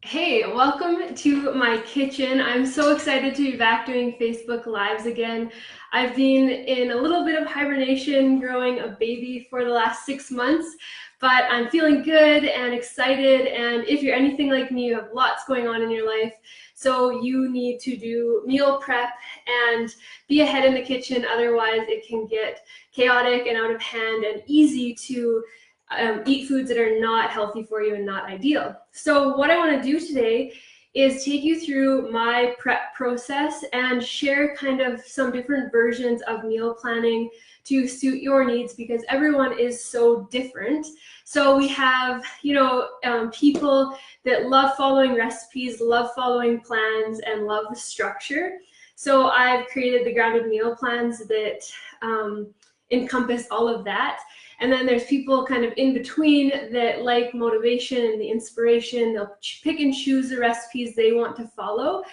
Hey, welcome to my kitchen. I'm so excited to be back doing Facebook Lives again. I've been in a little bit of hibernation growing a baby for the last 6 months, but I'm feeling good and excited. And if you're anything like me, you have lots going on in your life. So you need to do meal prep and be ahead in the kitchen. Otherwise, it can get chaotic and out of hand and easy to eat foods that are not healthy for you and not ideal. So what I want to do today is take you through my prep process and share kind of some different versions of meal planning to suit your needs because everyone is so different. So we have, people that love following recipes, love following plans, and love the structure. So I've created the grounded meal plans that encompass all of that. And then there's people kind of in between that like motivation and the inspiration. They'll pick and choose the recipes they want to follow.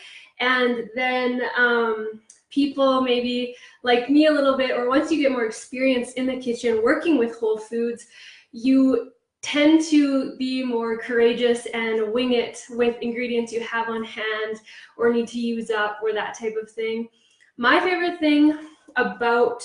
And then people maybe like me a little bit, or once you get more experience in the kitchen working with whole foods, you tend to be more courageous and wing it with ingredients you have on hand or need to use up or that type of thing. My favorite thing about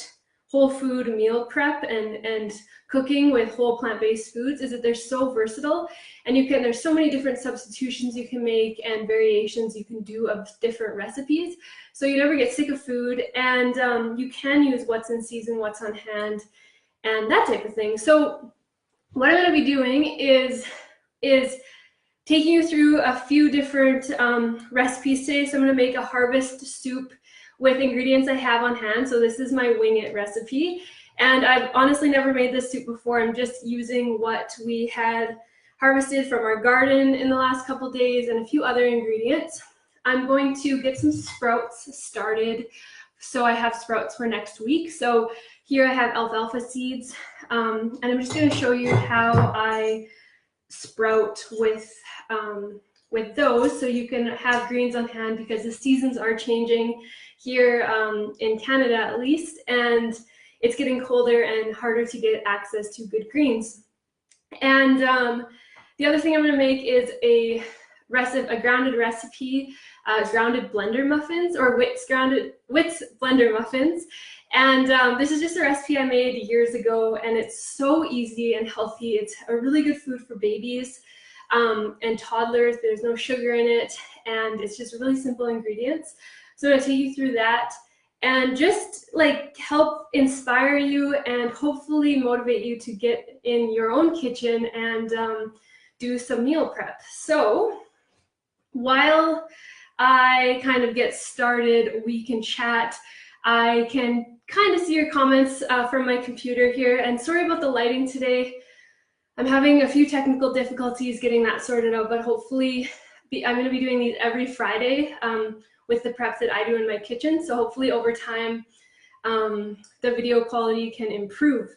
whole food meal prep and cooking with whole plant-based foods is that they're so versatile, and there's so many different substitutions you can make and variations you can do of different recipes, so you never get sick of food, and you can use what's in season, what's on hand, and that type of thing. So what I'm going to be doing is taking you through a few different recipes today. So I'm going to make a harvest soup with ingredients I have on hand. So this is my wing it recipe. And I've honestly never made this soup before. I'm just using what we had harvested from our garden in the last couple days and a few other ingredients. I'm going to get some sprouts started. So I have sprouts for next week. So here I have alfalfa seeds. And I'm just going to show you how I sprout with those, so you can have greens on hand because the seasons are changing here in Canada at least, and it's getting colder and harder to get access to good greens. And the other thing I'm going to make is a grounded recipe, grounded blender muffins, or Whit's blender muffins. And this is just a recipe I made years ago, and it's so easy and healthy. It's a really good food for babies and toddlers. There's no sugar in it, and it's just really simple ingredients. So I'm going to take you through that and just like help inspire you and hopefully motivate you to get in your own kitchen and do some meal prep. So while I kind of get started, we can chat. I can kind of see your comments from my computer here, and sorry about the lighting today. I'm having a few technical difficulties getting that sorted out, but hopefully I'm going to be doing these every Friday with the prep that I do in my kitchen. So hopefully over time, the video quality can improve.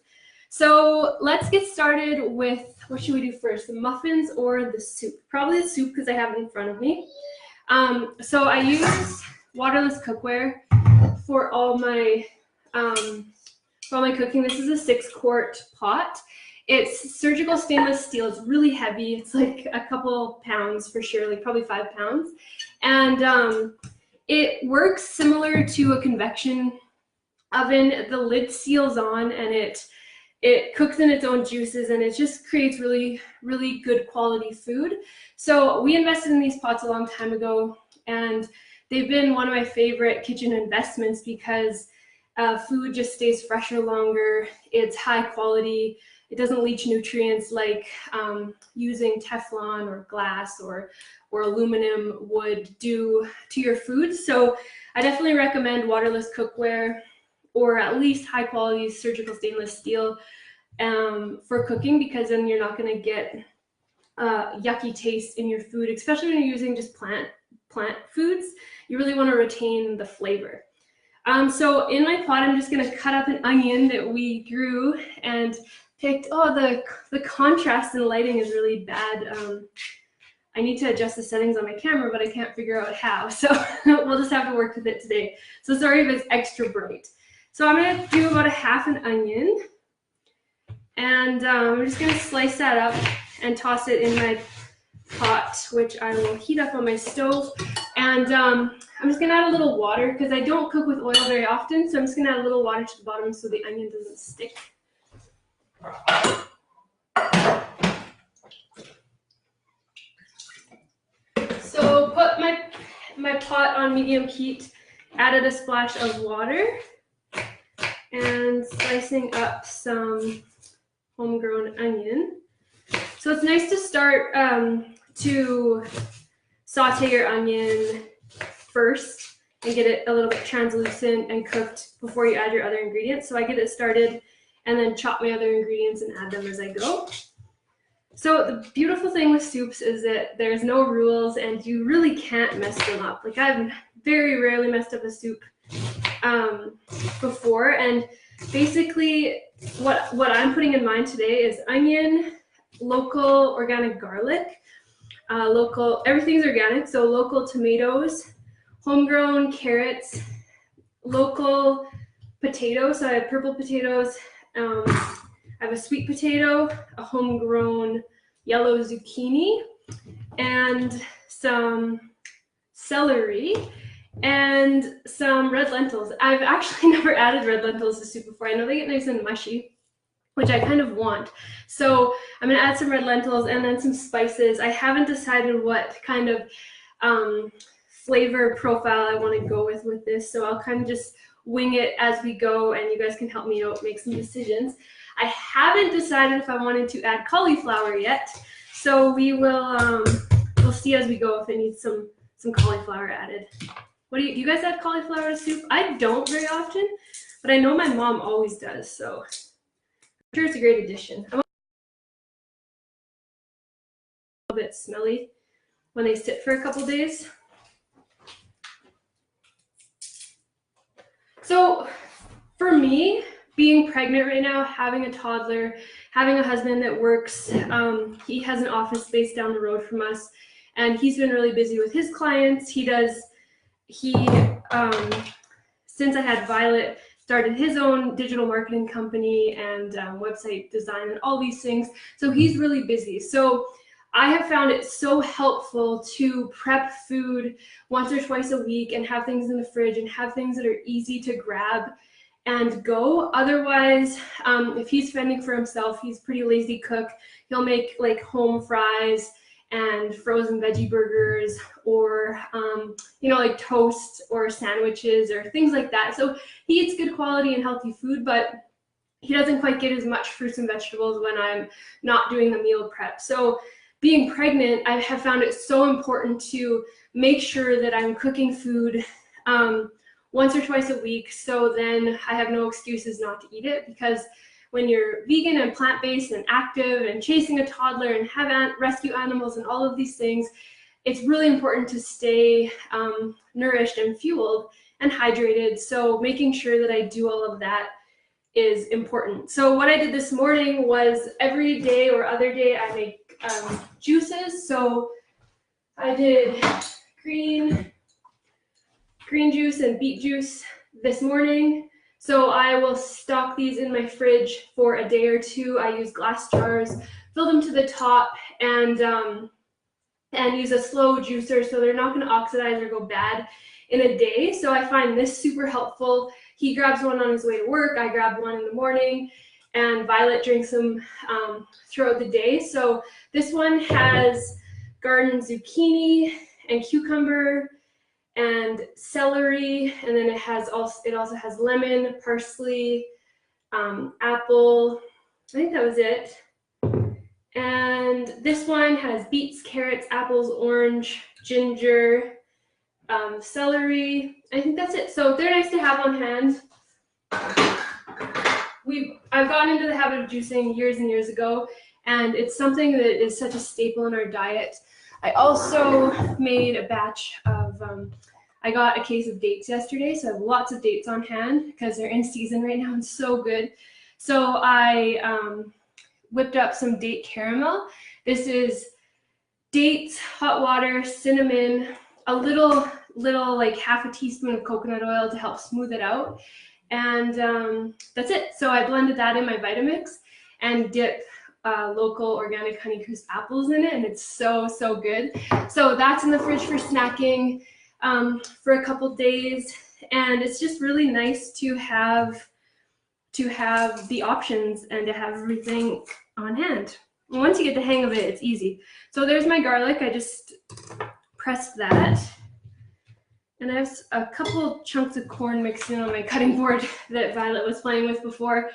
So let's get started with, what should we do first, the muffins or the soup? Probably the soup because I have it in front of me. So I use waterless cookware for all my cooking. This is a 6-quart pot. It's surgical stainless steel. It's really heavy. It's like a couple pounds for sure, like probably 5 pounds. And it works similar to a convection oven. The lid seals on, and it cooks in its own juices, and it just creates really, really good quality food. So we invested in these pots a long time ago, and they've been one of my favorite kitchen investments because food just stays fresher longer. It's high quality. It doesn't leach nutrients like using Teflon or glass or aluminum would do to your food. So I definitely recommend waterless cookware, or at least high quality surgical stainless steel for cooking, because then you're not going to get yucky taste in your food, especially when you're using just plant foods. You really want to retain the flavor. So in my pot, I'm just going to cut up an onion that we grew and picked. Oh, the contrast in lighting is really bad. I need to adjust the settings on my camera, but I can't figure out how. So we'll just have to work with it today. So sorry if it's extra bright. So I'm going to do about a half an onion. And I'm just going to slice that up and toss it in my pot, which I will heat up on my stove. And I'm just gonna add a little water because I don't cook with oil very often. So I'm just gonna add a little water to the bottom so the onion doesn't stick. So put my pot on medium heat, added a splash of water, and slicing up some homegrown onion. So it's nice to start to saute your onion first and get it a little bit translucent and cooked before you add your other ingredients. So I get it started and then chop my other ingredients and add them as I go. So the beautiful thing with soups is that there's no rules and you really can't mess them up. Like I've very rarely messed up a soup before, and basically what I'm putting in mine today is onion, local organic garlic, everything's organic, so local tomatoes, homegrown carrots, local potatoes, so I have purple potatoes, I have a sweet potato, a homegrown yellow zucchini, and some celery, and some red lentils. I've actually never added red lentils to soup before. I know they get nice and mushy, which I kind of want. So I'm gonna add some red lentils and then some spices. I haven't decided what kind of flavor profile I want to go with this, so I'll kind of just wing it as we go, and you guys can help me out make some decisions. I haven't decided if I wanted to add cauliflower yet, so we'll see as we go if it needs some cauliflower added. Do you guys add cauliflower to soup? I don't very often, but I know my mom always does, so I'm sure it's a great addition. I'm a little bit smelly when they sit for a couple days. So for me, being pregnant right now, having a toddler, having a husband that works, he has an office space down the road from us, and he's been really busy with his clients. Since I had Violet, started his own digital marketing company and website design and all these things. So he's really busy. So I have found it so helpful to prep food once or twice a week and have things in the fridge and have things that are easy to grab and go. Otherwise, if he's fending for himself, he's a pretty lazy cook. He'll make like home fries and frozen veggie burgers, or like toast or sandwiches or things like that. So he eats good quality and healthy food, but he doesn't quite get as much fruits and vegetables when I'm not doing the meal prep. So being pregnant, I have found it so important to make sure that I'm cooking food once or twice a week, so then I have no excuses not to eat it, because when you're vegan and plant-based and active and chasing a toddler and have rescue animals and all of these things, it's really important to stay nourished and fueled and hydrated. So making sure that I do all of that is important. So what I did this morning was every day or other day I make juices. So I did green juice and beet juice this morning. So I will stock these in my fridge for a day or two. I use glass jars, fill them to the top, and use a slow juicer so they're not going to oxidize or go bad in a day. So I find this super helpful. He grabs one on his way to work. I grab one in the morning, and Violet drinks them throughout the day. So this one has garden zucchini and cucumber and celery, and then it also has lemon, parsley, apple. I think that was it. And this one has beets, carrots, apples, orange, ginger, celery. I think that's it. So they're nice to have on hand. I've gotten into the habit of juicing years and years ago, and it's something that is such a staple in our diet. I also made a batch of, I got a case of dates yesterday, so I have lots of dates on hand because they're in season right now and so good. So I whipped up some date caramel. This is dates, hot water, cinnamon, a little like half a teaspoon of coconut oil to help smooth it out. And that's it. So I blended that in my Vitamix and dip local organic Honeycrisp apples in it, and it's so, so good. So that's in the fridge for snacking for a couple days, and it's just really nice to have the options and to have everything on hand. And once you get the hang of it, it's easy. So there's my garlic. I just pressed that. And I have a couple chunks of corn mixed in on my cutting board that Violet was playing with before.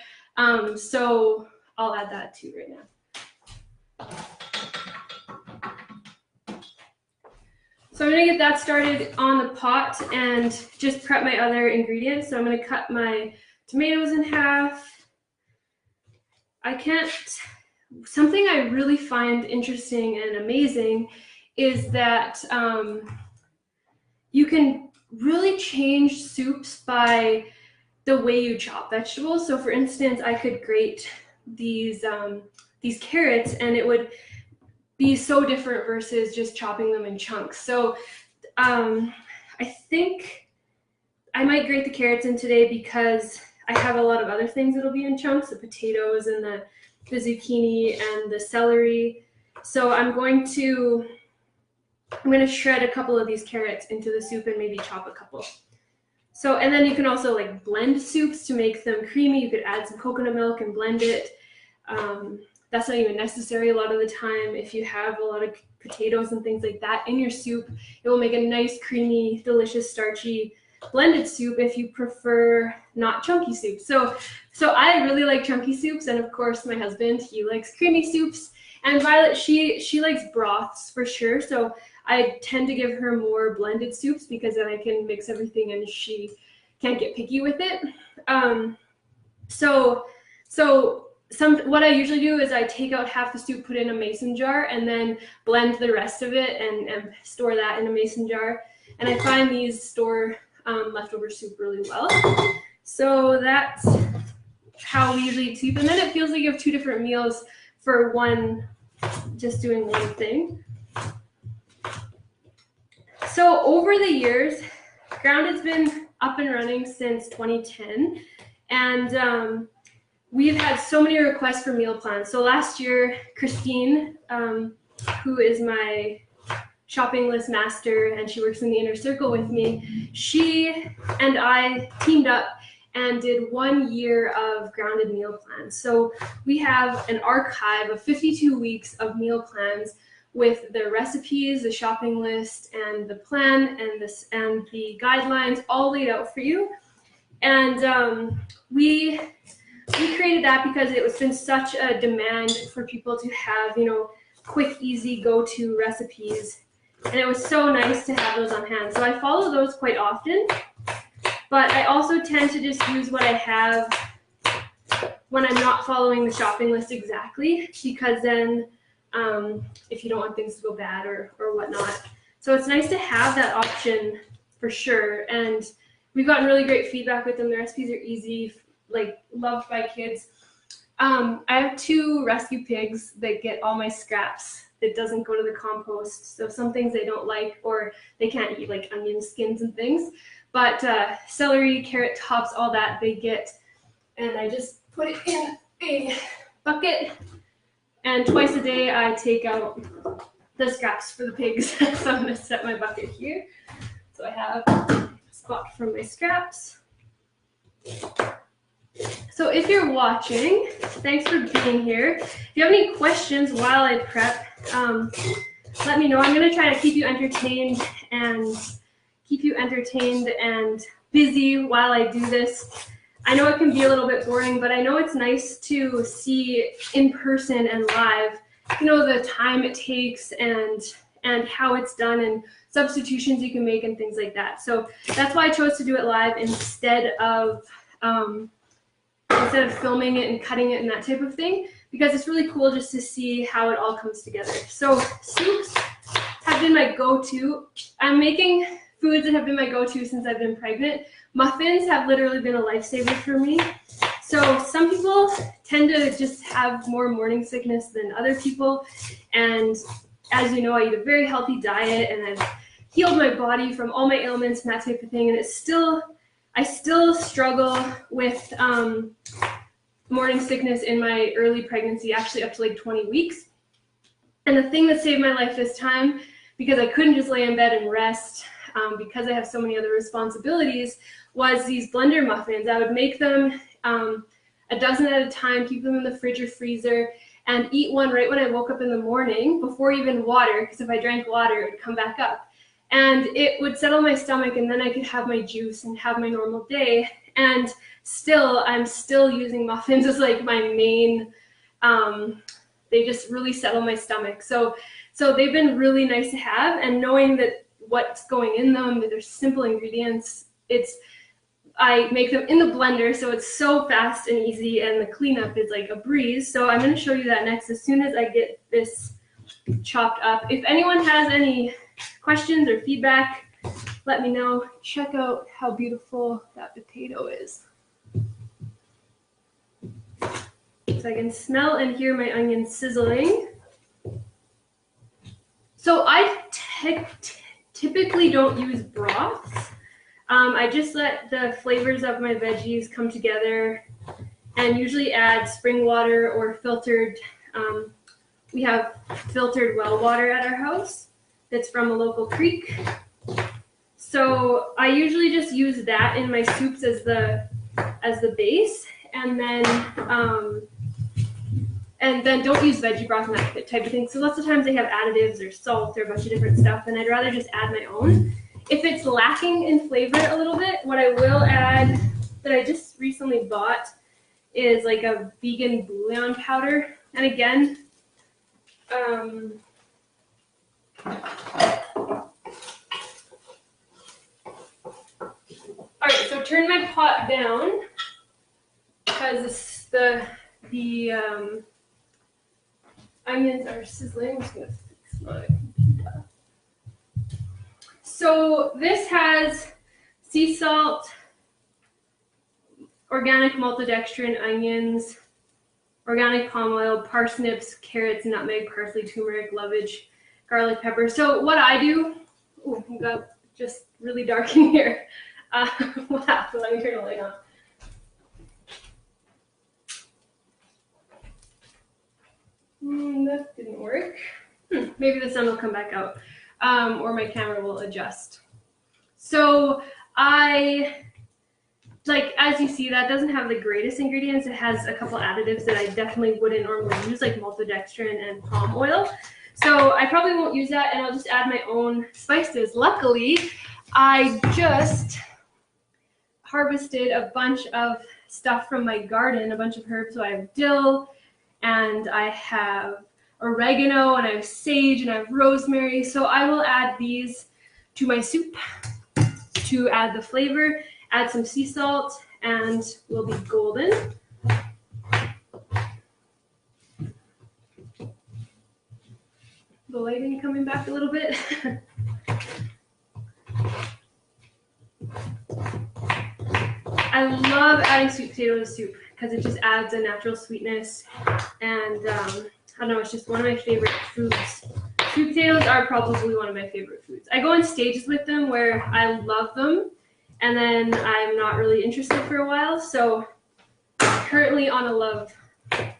So I'll add that too right now. So I'm gonna get that started on the pot and just prep my other ingredients. So I'm gonna cut my tomatoes in half. Something I really find interesting and amazing is that you can really change soups by the way you chop vegetables. So for instance, I could grate these carrots and it would be so different versus just chopping them in chunks. So I think I might grate the carrots in today because I have a lot of other things that'll be in chunks, the potatoes and the zucchini and the celery. So I'm going to shred a couple of these carrots into the soup and maybe chop a couple. So, and then you can also like blend soups to make them creamy. You could add some coconut milk and blend it. That's not even necessary a lot of the time. If you have a lot of potatoes and things like that in your soup, it will make a nice, creamy, delicious, starchy blended soup if you prefer not chunky soup. So I really like chunky soups, and of course my husband, he likes creamy soups. And Violet, she likes broths for sure. So I tend to give her more blended soups because then I can mix everything and she can't get picky with it. What I usually do is I take out half the soup, put in a mason jar, and then blend the rest of it and store that in a mason jar. And I find these store leftover soup really well. So that's how we usually eat soup. And then it feels like you have two different meals for just doing one thing. So over the years, Grounded's been up and running since 2010. And we've had so many requests for meal plans. So last year, Christine, who is my shopping list master and she works in the inner circle with me, she and I teamed up and did 1 year of Grounded meal plans. So we have an archive of 52 weeks of meal plans with the recipes, the shopping list, and the plan and the guidelines all laid out for you. And we created that because it's been such a demand for people to have, quick, easy go-to recipes. And it was so nice to have those on hand. So I follow those quite often, but I also tend to just use what I have when I'm not following the shopping list exactly, because then if you don't want things to go bad or whatnot. So it's nice to have that option for sure. And we've gotten really great feedback with them. The recipes are easy, loved by kids. I have 2 rescue pigs that get all my scraps that doesn't go to the compost. So some things they don't like, or they can't eat, like onion skins and things. But celery, carrot tops, all that they get. And I just put it in a bucket. And twice a day I take out the scraps for the pigs. So I'm gonna set my bucket here. So I have a spot for my scraps. So if you're watching, thanks for being here. If you have any questions while I prep, let me know. I'm going to try to keep you entertained and busy while I do this. I know it can be a little bit boring, but I know it's nice to see in person and live, the time it takes and how it's done and substitutions you can make and things like that. So that's why I chose to do it live instead of filming it and cutting it and that type of thing, because it's really cool just to see how it all comes together. So soups have been my go-to. I'm making foods that have been my go-to since I've been pregnant. Muffins have literally been a lifesaver for me. So some people tend to just have more morning sickness than other people. And as you know, I eat a very healthy diet and I've healed my body from all my ailments and that type of thing. And I still struggle with morning sickness in my early pregnancy, actually up to like 20 weeks. And the thing that saved my life this time, because I couldn't just lay in bed and rest, because I have so many other responsibilities, was these blender muffins. I would make them a dozen at a time, keep them in the fridge or freezer, and eat one right when I woke up in the morning before even water, because if I drank water, it would come back up. And it would settle my stomach, and then I could have my juice and have my normal day. And still, I'm still using muffins as like my main, they just really settle my stomach. So they've been really nice to have, and knowing that what's going in them, that they're simple ingredients, I make them in the blender, so it's so fast and easy, and the cleanup is like a breeze. So I'm going to show you that next as soon as I get this chopped up. If anyone has any questions or feedback, let me know. Check out how beautiful that potato is. So I can smell and hear my onions sizzling. So I typically don't use broths. I just let the flavors of my veggies come together, and usually add spring water or filtered. We have filtered well water at our house that's from a local creek. So I usually just use that in my soups as the base, and then don't use veggie broth and that type of thing. So lots of times they have additives or salt or a bunch of different stuff, and I'd rather just add my own. If it's lacking in flavor a little bit, what I will add, that I just recently bought, is like a vegan bouillon powder. And again, all right, so turn my pot down because the onions are sizzling. I'm just gonna fix my computer. So this has sea salt, organic maltodextrin, onions, organic palm oil, parsnips, carrots, nutmeg, parsley, turmeric, lovage, garlic, pepper. So what I do, it got just really dark in here. What happened? Let me turn the light on. That didn't work. Maybe the sun will come back out, or my camera will adjust. So as you see, that doesn't have the greatest ingredients. It has a couple additives that I definitely wouldn't normally use, like maltodextrin and palm oil. So I probably won't use that, and I'll just add my own spices. Luckily, I just harvested a bunch of stuff from my garden, a bunch of herbs. So I have dill, and I have oregano, and I have sage, and I have rosemary. So I will add these to my soup to add the flavor, add some sea salt, and we'll be golden. The lighting coming back a little bit. I love adding sweet potato to soup because it just adds a natural sweetness, and I don't know, it's just one of my favorite foods. Sweet potatoes are probably one of my favorite foods. I go in stages with them where I love them, and then I'm not really interested for a while, so currently on a love. I'm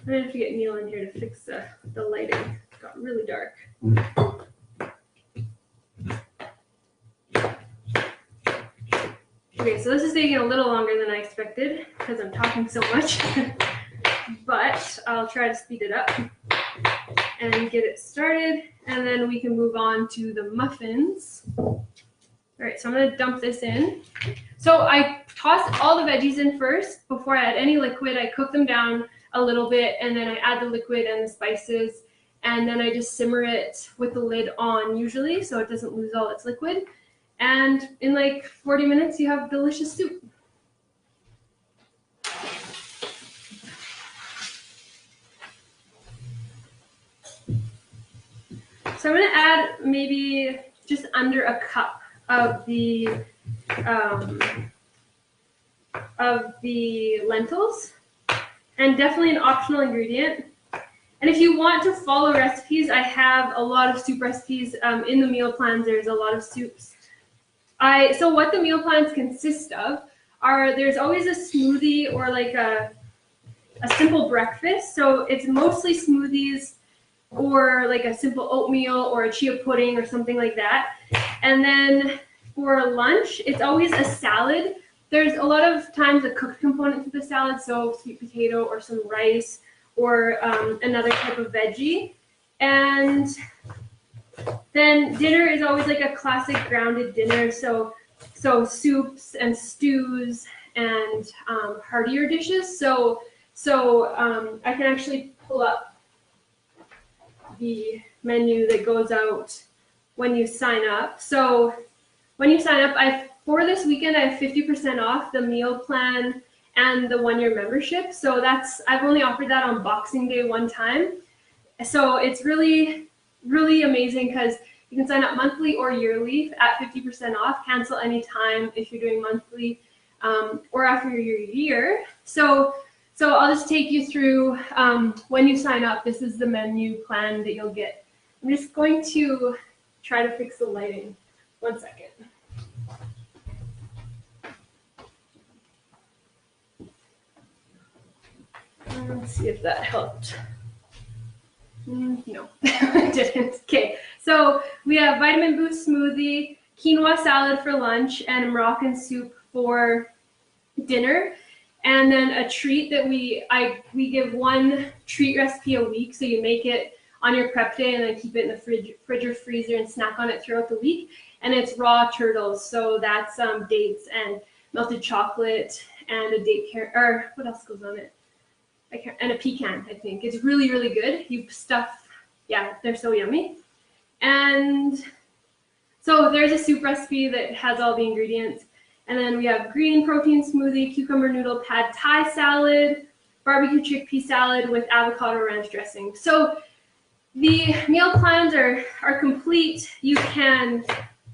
gonna have to get Neil in here to fix the lighting. It got really dark. Okay, so this is taking a little longer than I expected because I'm talking so much, but I'll try to speed it up and get it started, and then we can move on to the muffins. All right, so I'm gonna dump this in. So I toss all the veggies in first before I add any liquid. I cook them down a little bit, and then I add the liquid and the spices, and then I just simmer it with the lid on usually so it doesn't lose all its liquid. And in like 40 minutes, you have delicious soup. So I'm gonna add maybe just under a cup of the lentils, and definitely an optional ingredient. And if you want to follow recipes, I have a lot of soup recipes in the meal plans. There's a lot of soups. So what the meal plans consist of there's always a smoothie or like a simple breakfast. So it's mostly smoothies or like a simple oatmeal or a chia pudding or something like that. And then for lunch, it's always a salad. There's a lot of times a cooked component to the salad, so sweet potato or some rice or another type of veggie. And then dinner is always like a classic grounded dinner, so soups and stews and heartier dishes. So I can actually pull up the menu that goes out when you sign up. So when you sign up, for this weekend I have 50% off the meal plan and the 1-year membership. So I've only offered that on Boxing Day one time. So it's really, really amazing because you can sign up monthly or yearly at 50% off, cancel anytime if you're doing monthly or after your year. So I'll just take you through when you sign up. This is the menu plan that you'll get. I'm just going to try to fix the lighting. 1 second. Let's see if that helped. No, it didn't. Okay, so we have vitamin boost smoothie, quinoa salad for lunch, and Moroccan soup for dinner. And then a treat that we give one treat recipe a week, so you make it on your prep day and then keep it in the fridge or freezer and snack on it throughout the week. And it's raw turtles, so that's dates and melted chocolate and a date or what else goes on it? And a pecan, I think. It's really, really good. Yeah, they're so yummy. And so there's a soup recipe that has all the ingredients. And then we have green protein smoothie, cucumber noodle pad thai salad, barbecue chickpea salad with avocado ranch dressing. So the meal plans are complete. You can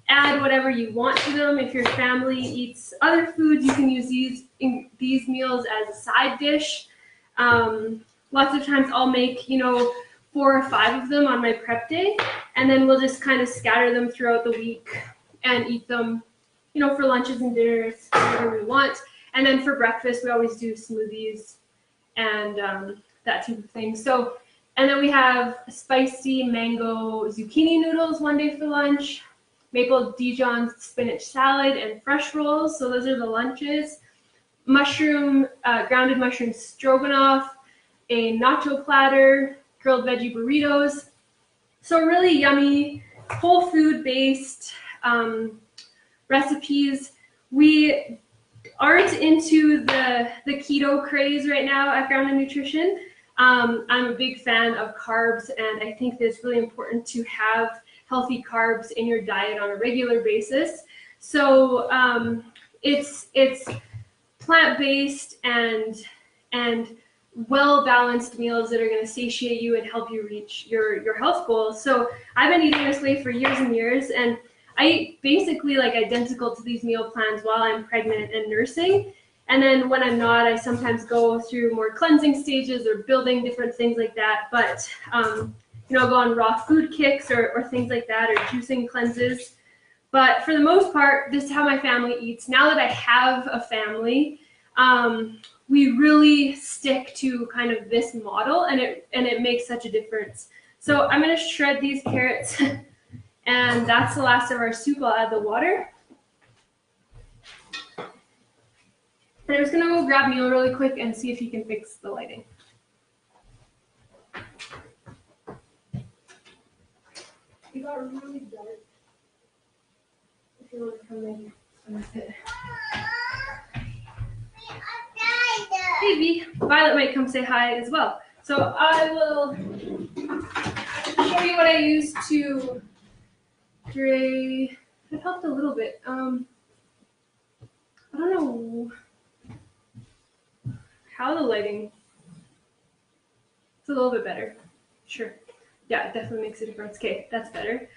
add whatever you want to them. If your family eats other foods, you can use these meals as a side dish. Lots of times I'll make, 4 or 5 of them on my prep day, and then we'll just kind of scatter them throughout the week and eat them, for lunches and dinners, whatever we want. And then for breakfast, we always do smoothies and that type of thing. So, and then we have spicy mango zucchini noodles one day for lunch, maple Dijon spinach salad, and fresh rolls. So those are the lunches. Grounded mushroom stroganoff, a nacho platter, grilled veggie burritos. So really yummy, whole food based recipes. We aren't into the keto craze right now at Grounded Nutrition. I'm a big fan of carbs, and I think that it's really important to have healthy carbs in your diet on a regular basis. So it's plant-based and well-balanced meals that are going to satiate you and help you reach your health goals. So I've been eating this way for years and years, and I eat basically like identical to these meal plans while I'm pregnant and nursing. And then when I'm not, I sometimes go through more cleansing stages or building different things like that. But I'll go on raw food kicks or things like that, or juicing cleanses. But for the most part, this is how my family eats. Now that I have a family, we really stick to kind of this model, and it makes such a difference. So I'm going to shred these carrots, and that's the last of our soup. I'll add the water. And I'm just going to go grab Neil really quick and see if he can fix the lighting. It got really dark. If you want to come in with it. Hey V, Violet might come say hi as well. So I will show you what I use to drain. It helped a little bit. I don't know how the lighting. It's a little bit better. Sure. Yeah, it definitely makes a difference. Okay, that's better.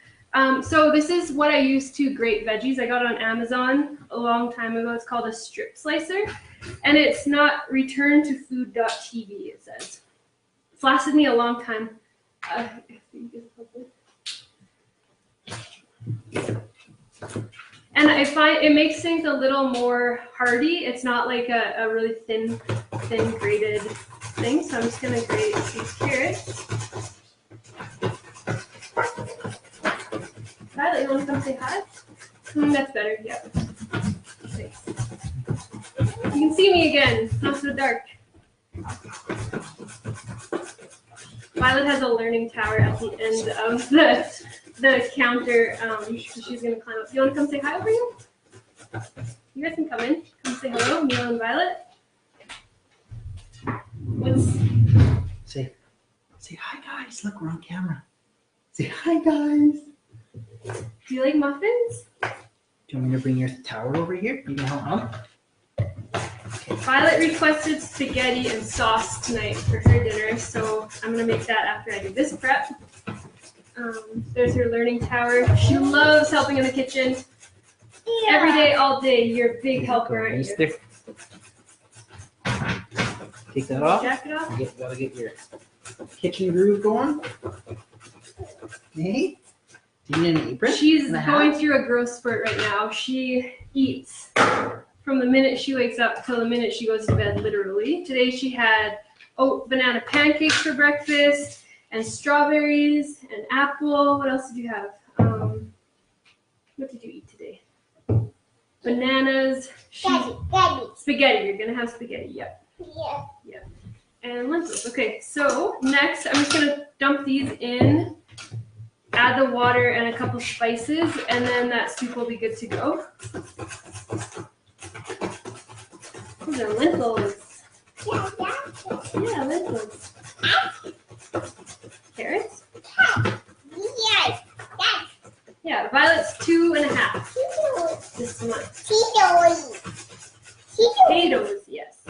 So this is what I use to grate veggies. I got it on Amazon a long time ago. It's called a strip slicer, and it's not returntofood.tv, it says. It's lasted me a long time. And I find it makes things a little more hearty. It's not like a really thin grated thing. So I'm just gonna grate these carrots. Violet, you wanna come say hi? That's better, yeah. Thanks. You can see me again, it's not so dark. Violet has a learning tower at the end of the counter. She's gonna climb up. You wanna come say hi over here? You guys can come in. Come say hello, Neil and Violet. Say hi guys. Look, we're on camera. Say hi guys. Do you like muffins? Do you want me to bring your tower over here? You can help out. Okay. Violet requested spaghetti and sauce tonight for her dinner, so I'm gonna make that after I do this prep. There's her learning tower. She loves helping in the kitchen. Yeah. Every day, all day. You're a big helper, aren't you? Take that off. Jacket off. You gotta get your kitchen groove going. Hey, do you need an apron? She's going through a growth spurt right now. She eats from the minute she wakes up till the minute she goes to bed, literally. Today she had oat banana pancakes for breakfast, and strawberries, and apple. What else did you have? What did you eat today? Bananas. Spaghetti. You're gonna have spaghetti. Yep. Yeah. Yep. And lentils. Okay. So next, I'm just gonna dump these in. Add the water and a couple spices, and then that soup will be good to go. Those are lentils. Yeah, lentils. Carrots? Yes. Yeah, Violet's 2.5 this month. Potatoes, yes.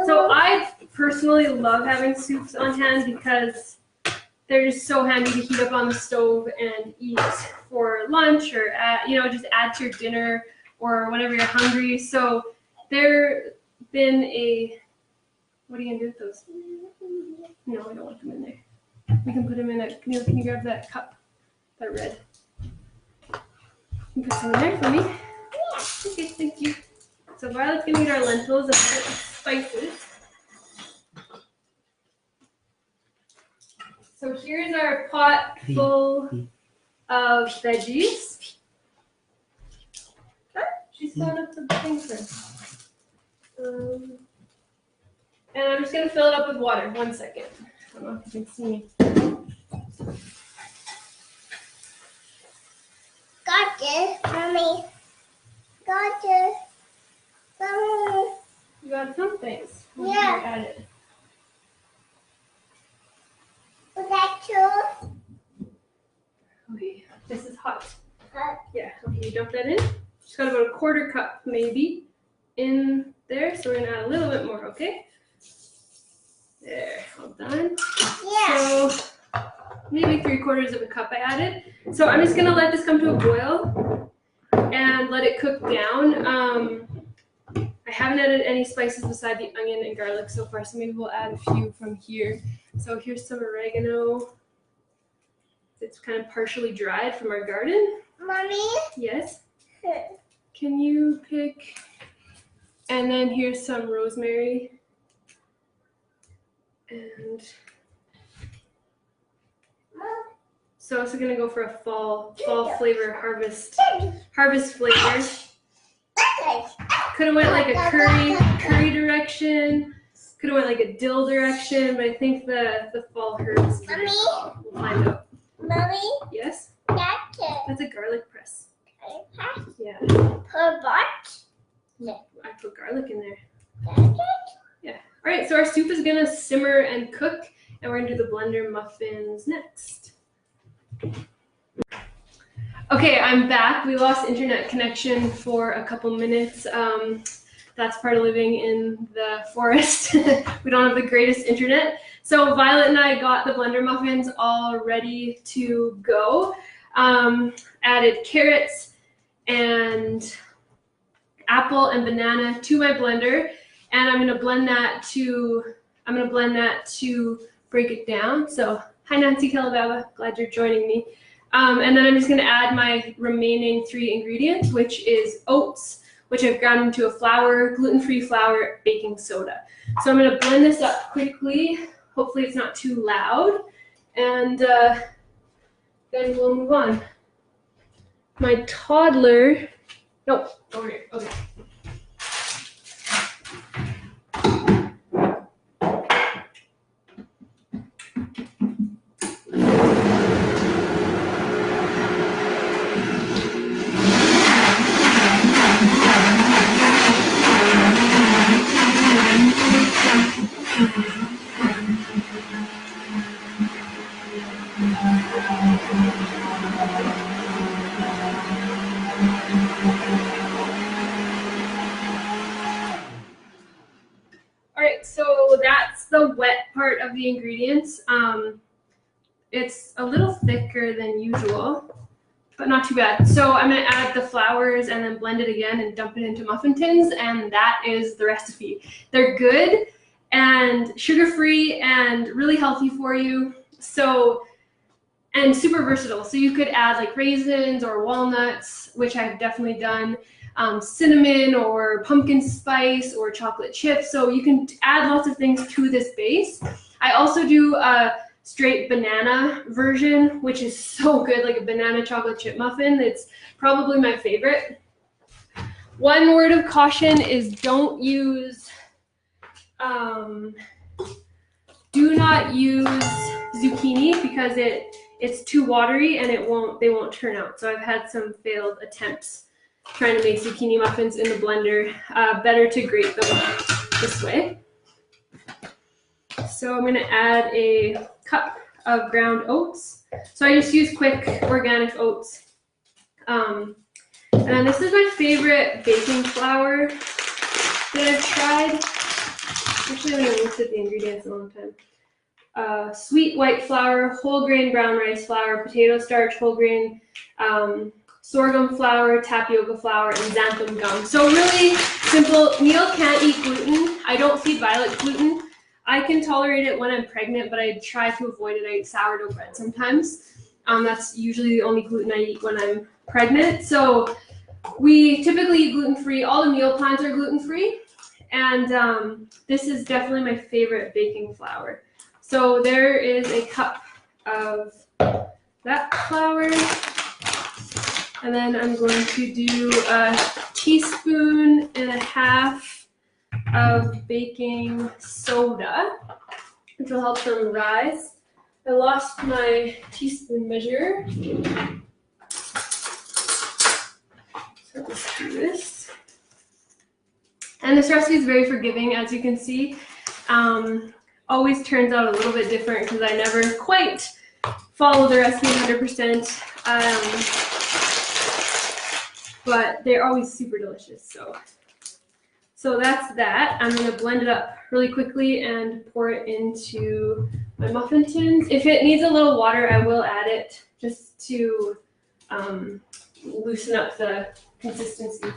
So I personally love having soups on hand because they're just so handy to heat up on the stove and eat for lunch or just add to your dinner or whenever you're hungry. So they're been what are you gonna do with those? No, I don't want them in there. We can put them in can you grab that cup? That red. You can put some in there for me. Yeah. Okay, thank you. So Violet's gonna eat our lentils and spices. So here's our pot full of veggies. She's filling up the thing first. And I'm just gonna fill it up with water. 1 second. I don't know if you can see me. Gotcha, Mommy. Gotcha. Mommy. You got some things. Yeah. Add it. Was that true? Okay, this is hot. Hot. Yeah, okay, you dump that in. Just got about a 1/4 cup maybe in there. So we're gonna add a little bit more, okay? There, all done. Yeah. So maybe 3/4 of a cup I added. So I'm just gonna let this come to a boil and let it cook down. I haven't added any spices beside the onion and garlic so far, so maybe we'll add a few from here. So here's some oregano. It's kind of partially dried from our garden. Mommy? Yes? Can you pick? And then here's some rosemary. And so it's gonna go for a fall flavor, harvest flavor. Could have went like a curry direction. Could have went like a dill direction, but I think the fall herbs. Mommy? We'll find out. Mommy? Yes? Gotcha. That's a garlic press. Yeah. Per what? I put garlic in there. Gotcha. Yeah. All right, so our soup is gonna simmer and cook, and we're gonna do the blender muffins next. Okay, I'm back. We lost internet connection for a couple minutes. That's part of living in the forest. We don't have the greatest internet. So Violet and I got the blender muffins all ready to go. Added carrots and apple and banana to my blender, and I'm gonna blend that to break it down. So Hi Nancy Calababa, glad you're joining me. And then I'm just gonna add my remaining 3 ingredients, which is oats, which I've ground into a flour, gluten-free flour, baking soda. So I'm gonna blend this up quickly. Hopefully it's not too loud. And then we'll move on. My toddler, nope, over here, okay. All right, so that's the wet part of the ingredients. It's a little thicker than usual, but not too bad. So I'm gonna add the flours and then blend it again and dump it into muffin tins, and that is the recipe. They're good and sugar-free and really healthy for you. So, and super versatile. So you could add like raisins or walnuts, which I've definitely done. Cinnamon or pumpkin spice or chocolate chips. So you can add lots of things to this base. I also do a straight banana version, which is so good, like a banana chocolate chip muffin. It's probably my favorite. One word of caution is don't do not use zucchini because it's too watery and they won't turn out. So I've had some failed attempts trying to make zucchini muffins in the blender. Better to grate them this way. So I'm gonna add a cup of ground oats. So I just use quick organic oats. And then this is my favorite baking flour that I've tried. Actually, I haven't looked at the ingredients in a long time. Sweet white flour, whole grain brown rice flour, potato starch, whole grain sorghum flour, tapioca flour, and xanthan gum. So really simple. Neil can't eat gluten. I don't feed Violet gluten. I can tolerate it when I'm pregnant, but I try to avoid it. I eat sourdough bread sometimes. That's usually the only gluten I eat when I'm pregnant. So we typically eat gluten-free. All the meal plans are gluten-free. And this is definitely my favorite baking flour. So there is a cup of that flour. And then I'm going to do a teaspoon and a half of baking soda, which will help them rise. I lost my teaspoon measure. So let's do this. And this recipe is very forgiving, as you can see. Always turns out a little bit different because I never quite follow the recipe 100%. But they're always super delicious. So that's that. I'm gonna blend it up really quickly and pour it into my muffin tins. If it needs a little water, I will add it just to loosen up the consistency.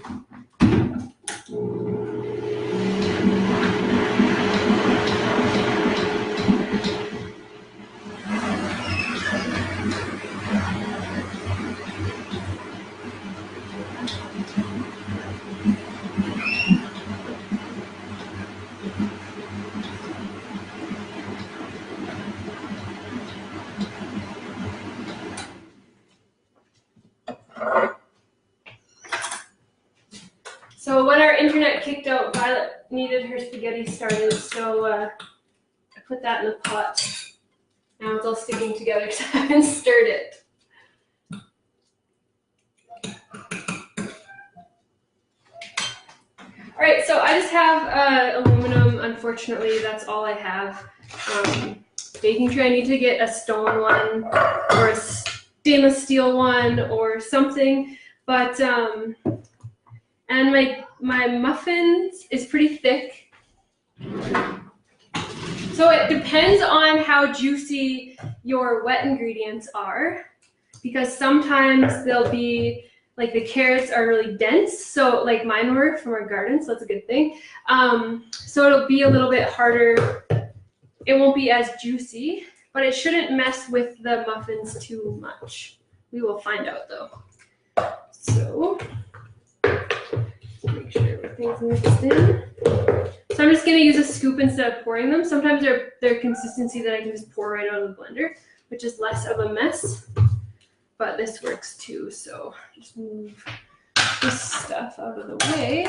So when our internet kicked out, Violet needed her spaghetti started, so I put that in the pot. Now it's all sticking together because I haven't stirred it. All right, so I just have aluminum. Unfortunately, that's all I have. Baking tray, I need to get a stone one or a stainless steel one or something, but and my muffins is pretty thick. So it depends on how juicy your wet ingredients are, because sometimes they'll be, like the carrots are really dense, so like mine were from our garden, so that's a good thing. So it'll be a little bit harder. It won't be as juicy, but it shouldn't mess with the muffins too much. We will find out though. So make sure everything's mixed in. So I'm just gonna use a scoop instead of pouring them. Sometimes they're consistency that I can just pour right out of the blender, which is less of a mess. But this works too, so just move this stuff out of the way.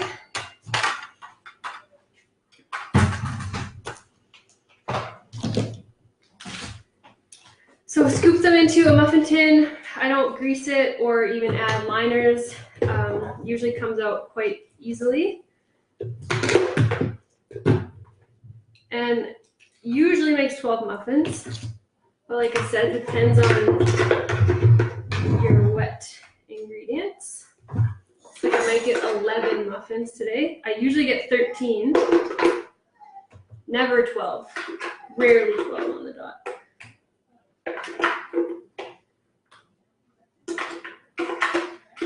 So scoop them into a muffin tin. I don't grease it or even add liners. Usually comes out quite easily. And usually makes 12 muffins. But like I said, it depends on your wet ingredients. So I might get 11 muffins today. I usually get 13. Never 12. Rarely 12 on the dot.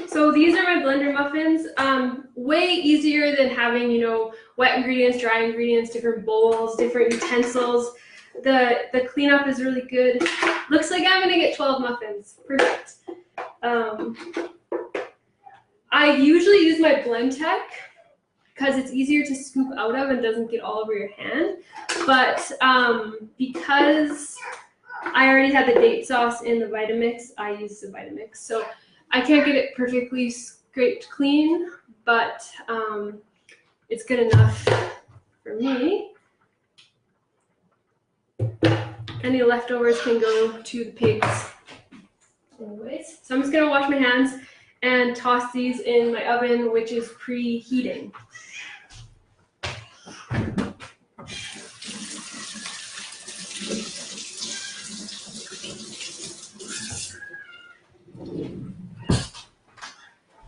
So these are my blender muffins. Way easier than having, you know, wet ingredients, dry ingredients, different bowls, different utensils. The cleanup is really good. Looks like I'm gonna get 12 muffins. Perfect. I usually use my Blend-Tec because it's easier to scoop out of and doesn't get all over your hand. But because I already had the date sauce in the Vitamix, I use the Vitamix. So I can't get it perfectly scraped clean, but it's good enough for me. Any leftovers can go to the pigs anyways. So I'm just gonna wash my hands and toss these in my oven, which is preheating.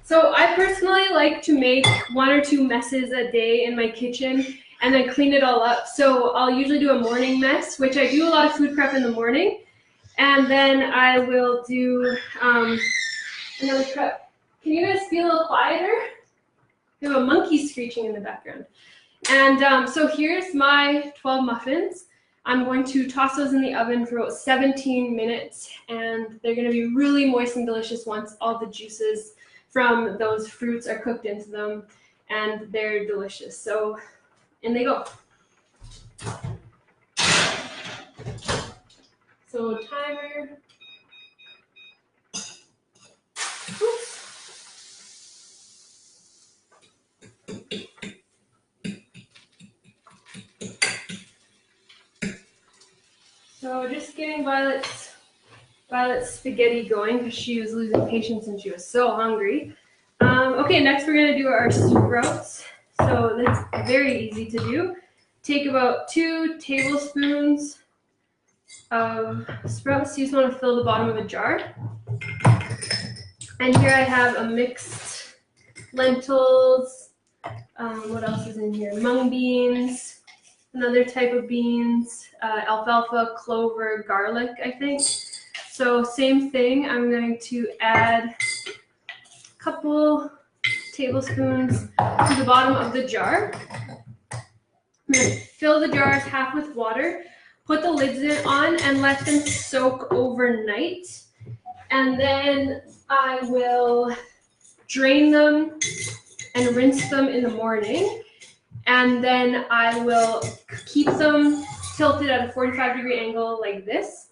So I personally like to make 1 or 2 messes a day in my kitchen and then clean it all up. So I'll usually do a morning mess, which I do a lot of food prep in the morning. And then I will do another prep. Can you guys be a little quieter? We have a monkey screeching in the background. And so here's my 12 muffins. I'm going to toss those in the oven for about 17 minutes, and they're gonna be really moist and delicious once all the juices from those fruits are cooked into them, and they're delicious. So in they go. So timer. Oops. So just getting Violet's spaghetti going because she was losing patience and she was so hungry. Okay, next we're gonna do our sprouts. So that's very easy to do. Take about 2 tablespoons of sprouts. You just want to fill the bottom of a jar. And here I have a mixed lentils. What else is in here? Mung beans, another type of beans, alfalfa, clover, garlic, I think. So same thing, I'm going to add a couple tablespoons to the bottom of the jar. I'm going to fill the jars half with water, put the lids on and let them soak overnight. And then I will drain them and rinse them in the morning. And then I will keep them tilted at a 45-degree angle like this.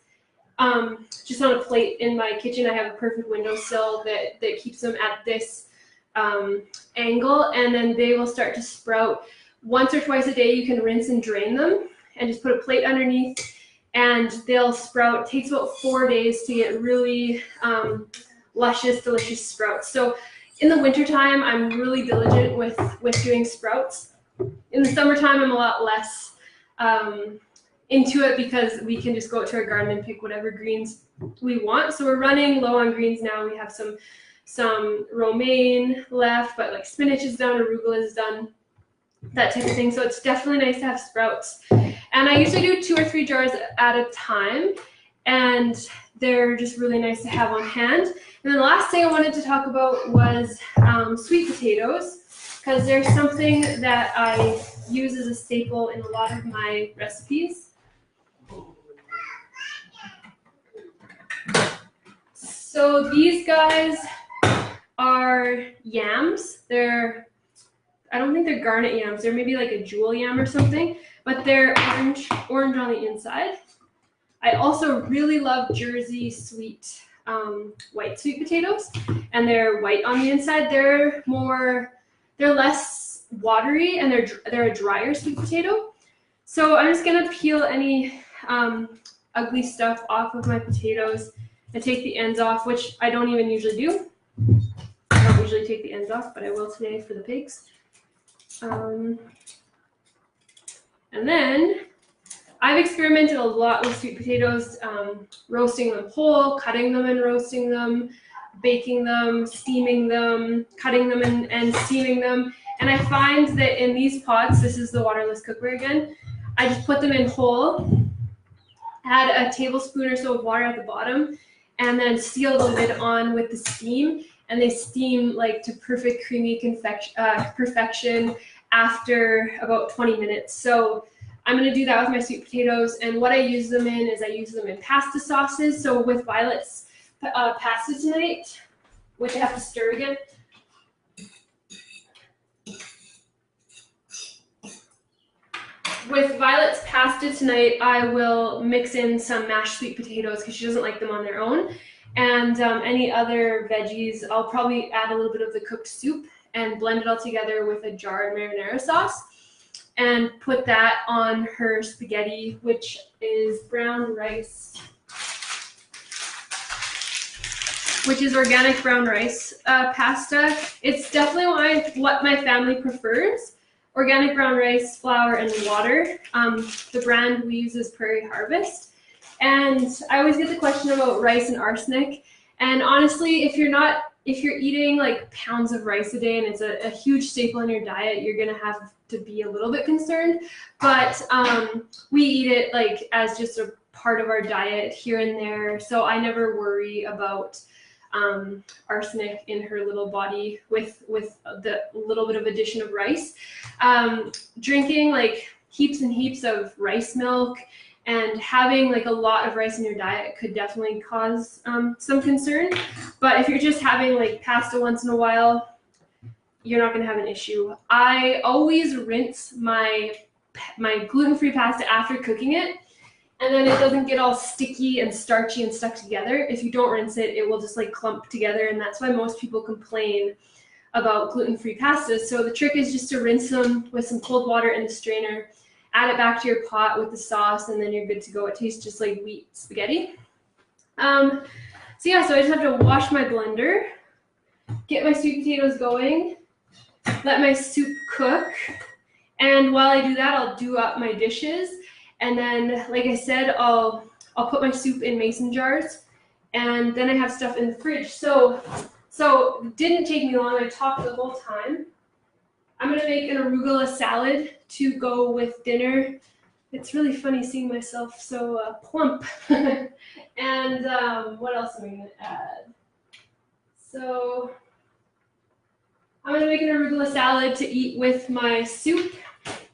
Just on a plate in my kitchen, I have a perfect windowsill that keeps them at this angle, and then they will start to sprout. Once or twice a day, you can rinse and drain them, and just put a plate underneath, and they'll sprout. It takes about 4 days to get really luscious, delicious sprouts. So in the wintertime, I'm really diligent with doing sprouts. In the summertime, I'm a lot less into it because we can just go out to our garden and pick whatever greens we want. So we're running low on greens now. We have some romaine left, but like spinach is done, arugula is done, that type of thing. So it's definitely nice to have sprouts. And I usually do 2 or 3 jars at a time, and they're just really nice to have on hand. And then the last thing I wanted to talk about was sweet potatoes, because there's something that I use as a staple in a lot of my recipes. So these guys are yams. I don't think they're garnet yams. They're maybe like a jewel yam or something, but they're orange on the inside. I also really love Jersey sweet white sweet potatoes, and they're white on the inside. They're less watery, and they're a drier sweet potato. So I'm just gonna peel any ugly stuff off of my potatoes and take the ends off, which I don't even usually do. I don't usually take the ends off, but I will today for the pigs. And then I've experimented a lot with sweet potatoes, roasting them whole, cutting them and roasting them, baking them, steaming them, cutting them and steaming them. And I find that in these pots, this is the waterless cookware again, I just put them in whole, add a tablespoon or so of water at the bottom, and then seal the lid on with the steam. And they steam like to perfect creamy perfection after about 20 minutes. So I'm gonna do that with my sweet potatoes, and what I use them in is I use them in pasta sauces. So with Violet's pasta tonight, which I have to stir again. With Violet's pasta tonight, I will mix in some mashed sweet potatoes because she doesn't like them on their own. And any other veggies, I'll probably add a little bit of the cooked soup and blend it all together with a jarred marinara sauce and put that on her spaghetti, which is brown rice, which is organic brown rice pasta. It's definitely what my family prefers. Organic brown rice, flour, and water. The brand we use is Prairie Harvest. And I always get the question about rice and arsenic. And honestly, if you're eating like pounds of rice a day and it's a huge staple in your diet, you're gonna have to be a little bit concerned. But we eat it like as just a part of our diet here and there. So I never worry about arsenic in her little body with the little bit of addition of rice. Drinking like heaps and heaps of rice milk and having like a lot of rice in your diet could definitely cause some concern. But if you're just having like pasta once in a while, you're not gonna have an issue. I always rinse my gluten-free pasta after cooking it, and then it doesn't get all sticky and starchy and stuck together. If you don't rinse it, it will just like clump together, and that's why most people complain about gluten-free pastas. So the trick is just to rinse them with some cold water in the strainer, add it back to your pot with the sauce, and then you're good to go. It tastes just like wheat spaghetti. So yeah, so I just have to wash my blender, get my sweet potatoes going, let my soup cook, and while I do that, I'll do up my dishes. And then, like I said, I'll put my soup in mason jars, and then I have stuff in the fridge. So it didn't take me long. I talked the whole time. I'm gonna make an arugula salad to go with dinner. It's really funny seeing myself so plump. And what else am I gonna add? So I'm gonna make an arugula salad to eat with my soup,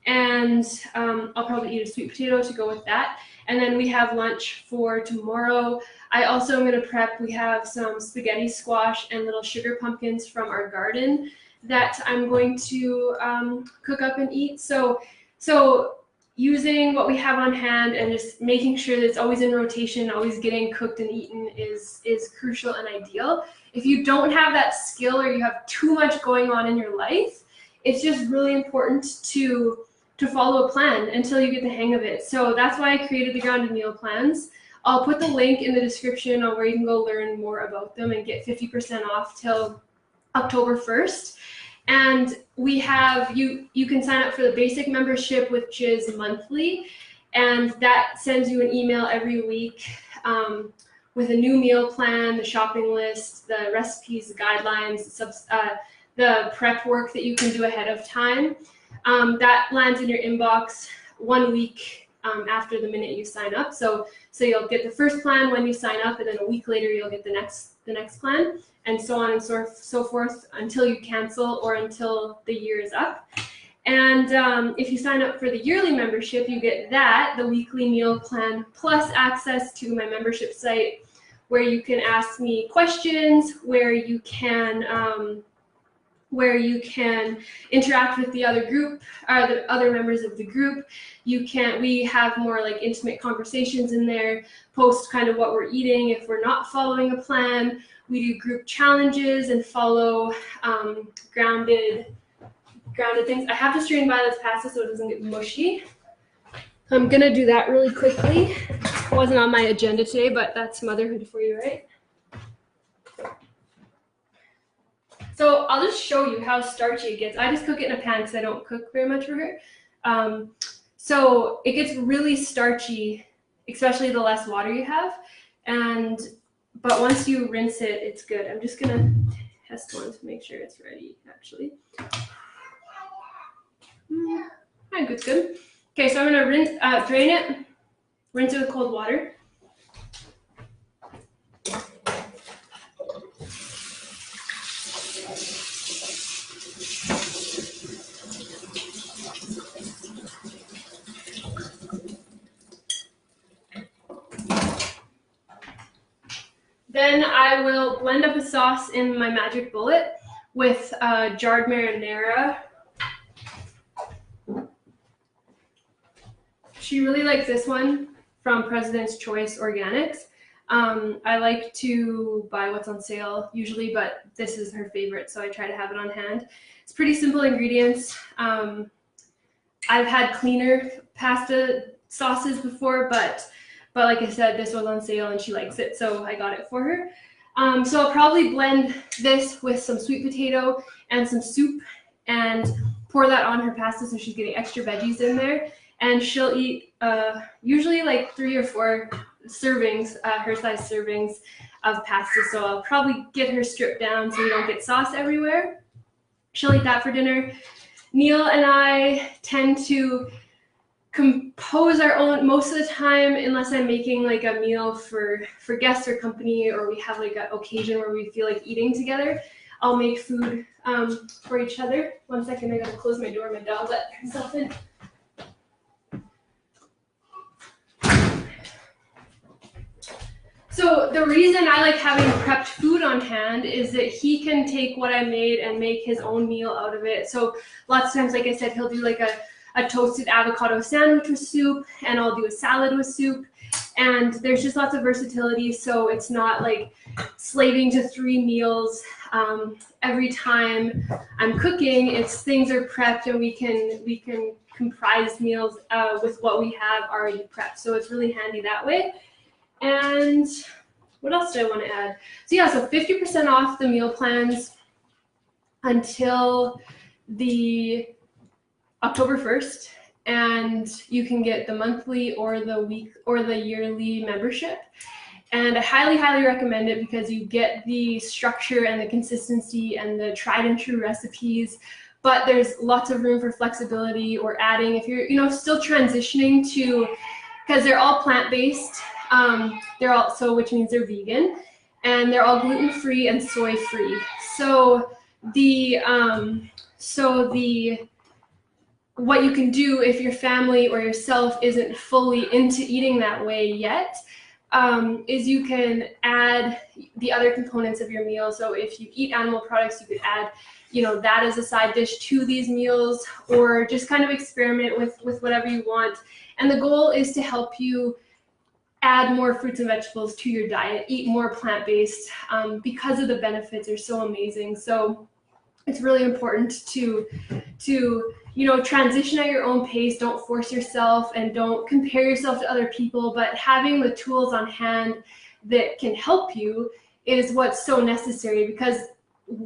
and I'll probably eat a sweet potato to go with that. And then we have lunch for tomorrow. I also am gonna prep, we have some spaghetti squash and little sugar pumpkins from our garden that I'm going to cook up and eat. So using what we have on hand and just making sure that it's always in rotation, always getting cooked and eaten is crucial and ideal. If you don't have that skill or you have too much going on in your life, it's just really important to follow a plan until you get the hang of it. So that's why I created the grounded meal plans. I'll put the link in the description on where you can go learn more about them and get 50% off till October 1st. And we have, you can sign up for the basic membership, which is monthly, and that sends you an email every week with a new meal plan, the shopping list, the recipes, the guidelines, the prep work that you can do ahead of time. That lands in your inbox 1 week after the minute you sign up. So you'll get the first plan when you sign up, and then a week later you'll get the next plan, and so on and so forth until you cancel or until the year is up. And if you sign up for the yearly membership, you get the weekly meal plan, plus access to my membership site where you can ask me questions, where you can interact with the other group, or the other members of the group. We have more like intimate conversations in there, post kind of what we're eating if we're not following a plan. We do group challenges and follow grounded things. I have to strain Violet's pasta so it doesn't get mushy. I'm gonna do that really quickly. It wasn't on my agenda today, but that's motherhood for you, right? So I'll just show you how starchy it gets. I just cook it in a pan because I don't cook very much for her. So it gets really starchy, especially the less water you have. But once you rinse it, it's good. I'm just gonna test one to make sure it's ready, actually. I think it's good. Okay, so I'm gonna drain it, rinse it with cold water. Then I will blend up a sauce in my magic bullet with jarred marinara. She really likes this one from President's Choice Organics. I like to buy what's on sale usually, but this is her favorite, so I try to have it on hand. It's pretty simple ingredients. I've had cleaner pasta sauces before, but like I said, this was on sale and she likes it, so I got it for her. So I'll probably blend this with some sweet potato and some soup and pour that on her pasta so she's getting extra veggies in there. And she'll eat usually like 3 or 4 servings, her size servings of pasta. So I'll probably get her stripped down so we don't get sauce everywhere. She'll eat that for dinner. Neil and I tend to compose our own most of the time, unless I'm making like a meal for guests or company, or we have like an occasion where we feel like eating together. I'll make food for each other. 1 second, I gotta close my door. My dog let himself in. So the reason I like having prepped food on hand is that he can take what I made and make his own meal out of it. So lots of times, like I said, he'll do like a toasted avocado sandwich with soup, and I'll do a salad with soup. And there's just lots of versatility, so it's not like slaving to 3 meals every time I'm cooking. It's things are prepped, and we can comprise meals with what we have already prepped. So it's really handy that way. And what else do I want to add? So yeah, so 50% off the meal plans until the October 1st, and you can get the monthly or the week or the yearly membership. And I highly, highly recommend it because you get the structure and the consistency and the tried and true recipes, but there's lots of room for flexibility or adding if you're, still transitioning to, because they're all plant-based. Which means they're vegan, and they're all gluten-free and soy-free. So what you can do if your family or yourself isn't fully into eating that way yet, is you can add the other components of your meal. So if you eat animal products, you could add, that as a side dish to these meals, or just kind of experiment with whatever you want. And the goal is to help you add more fruits and vegetables to your diet, eat more plant-based, because of the benefits are so amazing. So it's really important to transition at your own pace. Don't force yourself and don't compare yourself to other people, but having the tools on hand that can help you is what's so necessary, because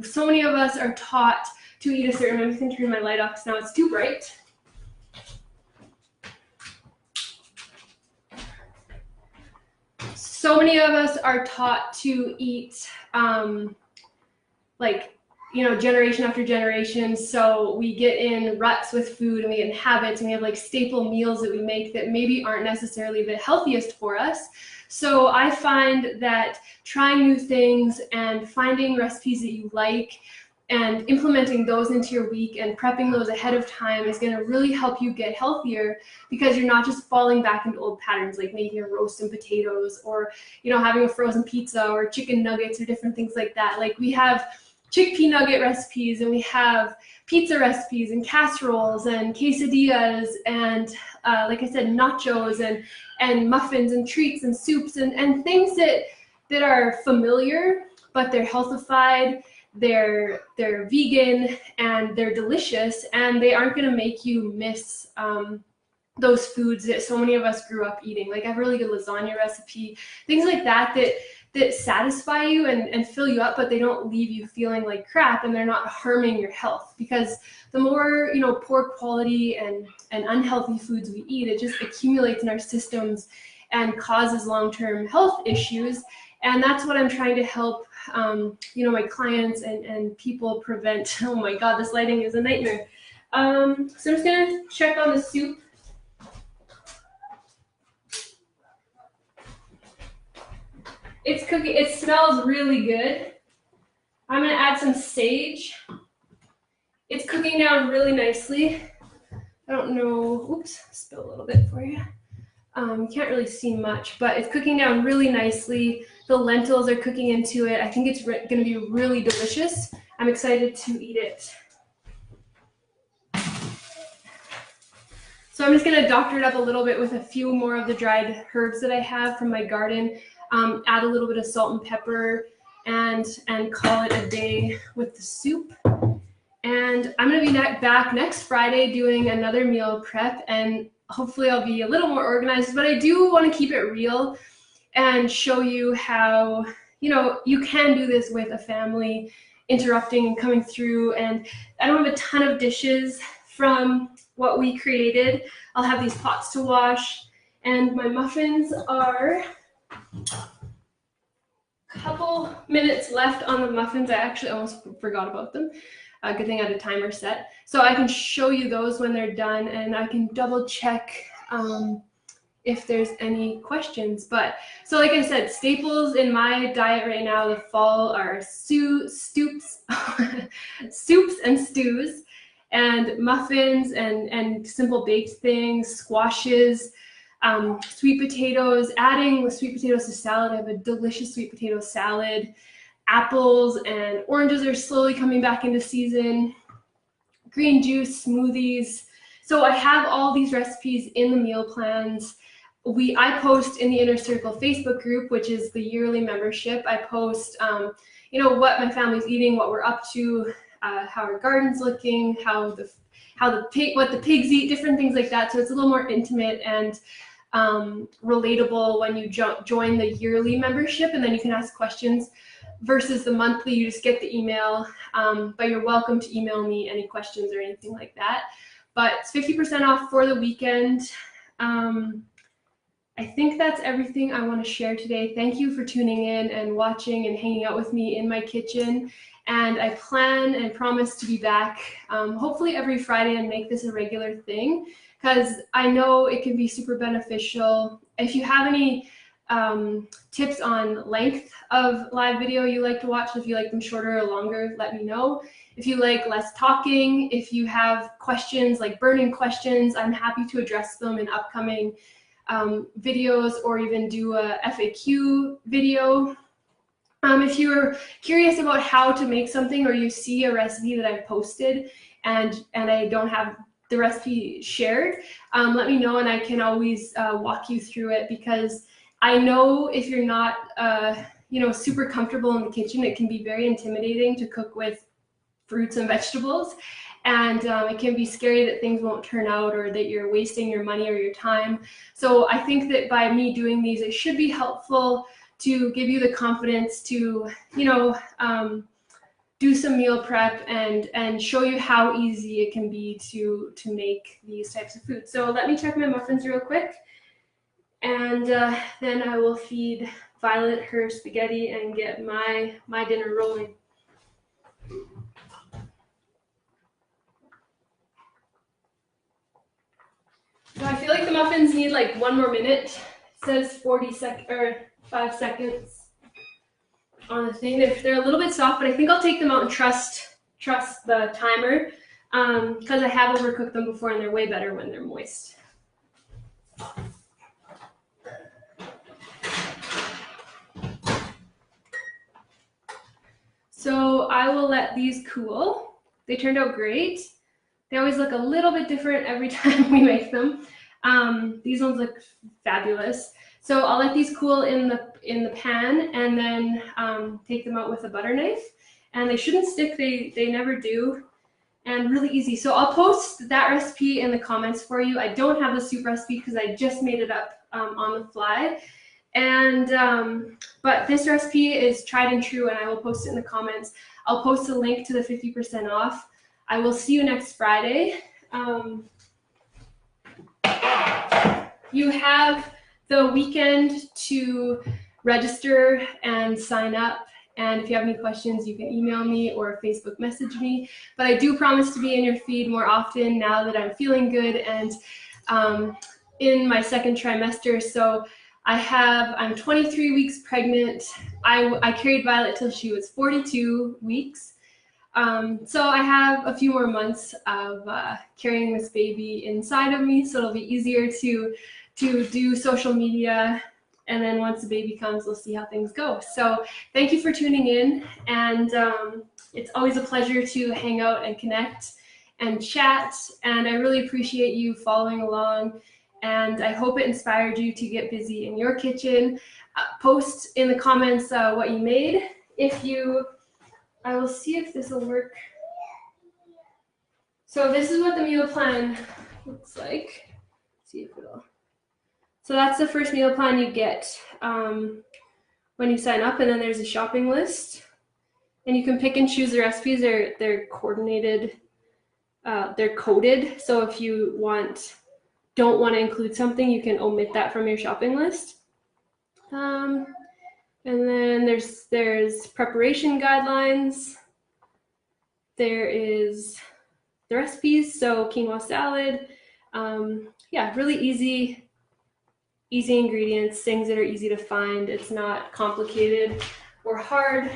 so many of us are taught to eat a certain way. I'm just gonna turn my light off because now it's too bright. So many of us are taught to eat generation after generation. So we get in ruts with food, and we get in habits, and we have like staple meals that we make that maybe aren't necessarily the healthiest for us. So I find that trying new things and finding recipes that you like and implementing those into your week and prepping those ahead of time is going to really help you get healthier, because you're not just falling back into old patterns like making a roast and potatoes, or having a frozen pizza or chicken nuggets or different things like that. Like, we have chickpea nugget recipes, and we have pizza recipes and casseroles and quesadillas and like I said, nachos and muffins and treats and soups and things that are familiar, but they're healthified, they're vegan, and they're delicious, and they aren't going to make you miss those foods that so many of us grew up eating. Like, I have a really good lasagna recipe, things like that satisfy you and fill you up, but they don't leave you feeling like crap, and they're not harming your health. Because the more poor quality and unhealthy foods we eat, it just accumulates in our systems and causes long-term health issues. And that's what I'm trying to help my clients and people prevent. Oh my god, this lighting is a nightmare. So I'm just gonna check on the soup. It's cooking. It smells really good. I'm gonna add some sage. It's cooking down really nicely. I don't know, oops, spill a little bit for you. You can't really see much, but it's cooking down really nicely. The lentils are cooking into it. I think it's gonna be really delicious. I'm excited to eat it. So I'm just gonna doctor it up a little bit with a few more of the dried herbs that I have from my garden. Add a little bit of salt and pepper, and call it a day with the soup. And I'm gonna be back next Friday doing another meal prep, and hopefully I'll be a little more organized, but I do want to keep it real and show you how you can do this with a family interrupting and coming through. And I don't have a ton of dishes from what we created. I'll have these pots to wash, and my muffins are a couple minutes left on the muffins. I actually almost forgot about them. Good thing I had a timer set. So I can show you those when they're done, and I can double check if there's any questions. But so like I said, staples in my diet right now, the fall, are soups and stews, and muffins and simple baked things, squashes, sweet potatoes. Adding the sweet potatoes to salad, I have a delicious sweet potato salad. Apples and oranges are slowly coming back into season. Green juice, smoothies. So I have all these recipes in the meal plans. I post in the Inner Circle Facebook group, which is the yearly membership. I post, what my family's eating, what we're up to, how our garden's looking, what the pigs eat, different things like that. So it's a little more intimate and relatable when you join the yearly membership, and then you can ask questions. Versus the monthly, you just get the email, but you're welcome to email me any questions or anything like that. But it's 50% off for the weekend. I think that's everything I want to share today. Thank you for tuning in and watching and hanging out with me in my kitchen. And I plan and promise to be back hopefully every Friday and make this a regular thing, because I know it can be super beneficial. If you have any tips on length of live video you like to watch, if you like them shorter or longer, let me know. If you like less talking, if you have questions, like burning questions, I'm happy to address them in upcoming videos, or even do a FAQ video. If you're curious about how to make something, or you see a recipe that I've posted and I don't have the recipe shared, let me know, and I can always walk you through it, because I know if you're not, super comfortable in the kitchen, it can be very intimidating to cook with fruits and vegetables, and it can be scary that things won't turn out, or that you're wasting your money or your time. So I think that by me doing these, it should be helpful to give you the confidence to, do some meal prep and show you how easy it can be to make these types of foods. So let me check my muffins real quick. And then I will feed Violet her spaghetti and get my dinner rolling. So I feel like the muffins need like 1 more minute. It says 5 seconds on the thing. They're a little bit soft, but I think I'll take them out and trust trust the timer because I have overcooked them before and they're way better when they're moist. So I will let these cool. They turned out great. They always look a little bit different every time we make them. These ones look fabulous. So I'll let these cool in the pan and then take them out with a butter knife. And they shouldn't stick, they never do. And really easy. So I'll post that recipe in the comments for you. I don't have the soup recipe because I just made it up on the fly. And but this recipe is tried and true, and I will post it in the comments. I'll post a link to the 50% off. I will see you next Friday. You have the weekend to register and sign up. And if you have any questions, you can email me or Facebook message me. But I do promise to be in your feed more often now that I'm feeling good and in my second trimester. So I'm 23 weeks pregnant. I carried Violet till she was 42 weeks. So I have a few more months of carrying this baby inside of me, so it'll be easier to do social media. And then once the baby comes, we'll see how things go. So thank you for tuning in. And it's always a pleasure to hang out and connect and chat. And I really appreciate you following along. And I hope it inspired you to get busy in your kitchen. Post in the comments what you made. I will see if this will work. So this is what the meal plan looks like. Let's see if it'll. So that's the first meal plan you get when you sign up, and then there's a shopping list. And you can pick and choose the recipes. They're coordinated. They're coded. So if you don't want to include something, you can omit that from your shopping list. And then there's preparation guidelines. There is the recipes, so quinoa salad. Yeah, really easy ingredients, things that are easy to find. It's not complicated or hard.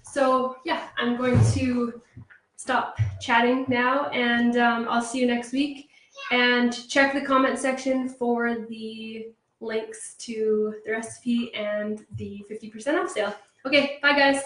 So yeah, I'm going to stop chatting now, and I'll see you next week. And check the comment section for the links to the recipe and the 50% off sale. Okay, bye guys.